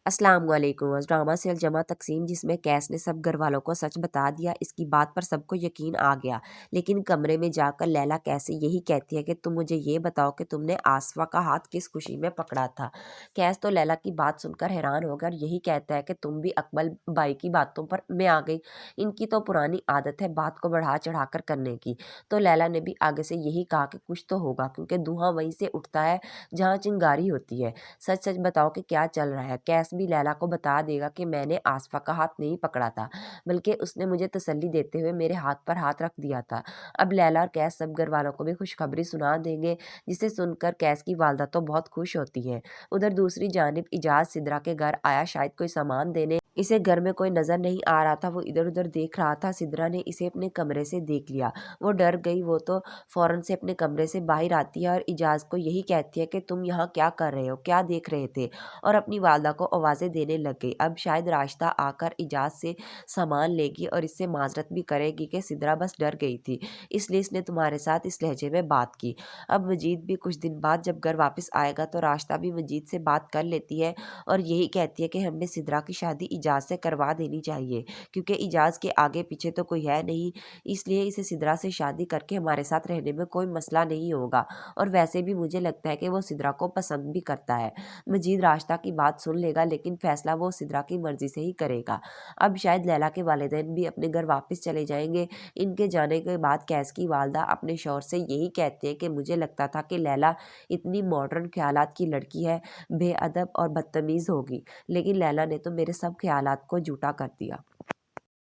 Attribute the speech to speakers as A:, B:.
A: السلام علیکم۔ Drama cell جمع تقسیم جس میں کیس نے سب گھر والوں کو سچ بتا دیا، اس کی بات پر سب کو یقین آ گیا۔ لیکن کمرے میں جا کر لیلا کیس سے یہی کہتی ہے کہ تم مجھے یہ بتاؤ کہ تم نے آصفہ کا ہاتھ کس خوشی میں پکڑا تھا۔ کیس تو لیلا کی بات سن کر حیران ہو کر یہی کہتا ہے کہ تم بھی اکمل بائی کی باتوں پر میں آ گئی۔ ان کی تو پرانی عادت ہے بات کو بڑھا چڑھا کر کرنے کی۔ تو لیلا نے بھی آگے سے یہی کہا کہ کچھ تو ہوگا، کیونکہ دھواں وہیں سے اٹھتا ہے جہاں چنگاری ہوتی ہے۔ سچ سچ بتاؤ کہ کیا چل رہا ہے۔ کیس بھی لیلا کو بتا دے گا کہ میں نے آصفہ کا ہاتھ نہیں پکڑا تھا، بلکہ اس نے مجھے تسلی دیتے ہوئے میرے ہاتھ پر ہاتھ رکھ دیا تھا۔ اب لیلا اور کیس سب گھر والوں کو بھی خوشخبری سنا دیں گے، جسے سن کر کیس کی والدہ تو بہت خوش ہوتی ہے۔ ادھر دوسری جانب اجاز سدرا کے گھر آیا، شاید کوئی سامان دینے۔ اسے گھر میں کوئی نظر نہیں آ رہا تھا، وہ ادھر ادھر دیکھ رہا تھا۔ سدرا نے اسے اپنے کمرے سے دیکھ لیا، وہ ڈر گئی۔ وہ تو فوراً سے اپنے کمرے سے باہر آتی ہے اور اجاز کو یہی کہتی ہے کہ تم یہاں کیا کر رہے ہو، کیا دیکھ رہے تھے، اور اپنی والدہ کو آوازیں دینے لگ گئی۔ اب شاید راشدہ آ کر اجاز سے سامان لے گی اور اس سے معذرت بھی کرے گی کہ سدرا بس ڈر گئی تھی، اس لیے اس نے تمہارے ساتھ اس لہجے میں بات کی۔ اب مجید بھی کچھ دن بعد جب گھر واپس آئے گا تو راشدہ بھی مجید سے بات کر لیتی ہے اور یہی کہتی ہے کہ ہمیں سدرا کی شادی اجاز سے کروا دینی چاہیے، کیونکہ اجاز کے آگے پیچھے تو کوئی ہے نہیں، اس لیے اسے سدرا سے شادی کر کے ہمارے ساتھ رہنے میں کوئی مسئلہ نہیں ہوگا، اور ویسے بھی مجھے لگتا ہے کہ وہ سدرا کو پسند بھی کرتا ہے۔ مجید راشدہ کی بات سن لے گا، لیکن فیصلہ وہ سدرا کی مرضی سے ہی کرے گا۔ اب شاید لیلا کے والدین بھی اپنے گھر واپس چلے جائیں گے۔ ان کے جانے کے بعد کیس کی والدہ اپنے شوہر سے یہی کہتے ہیں کہ مجھے لگتا تھا کہ لیلا اتنی ماڈرن خیالات کی لڑکی ہے، بے ادب اور بدتمیز ہوگی، لیکن لیلا نے تو میرے سب خیالات کو جھوٹا کر دیا۔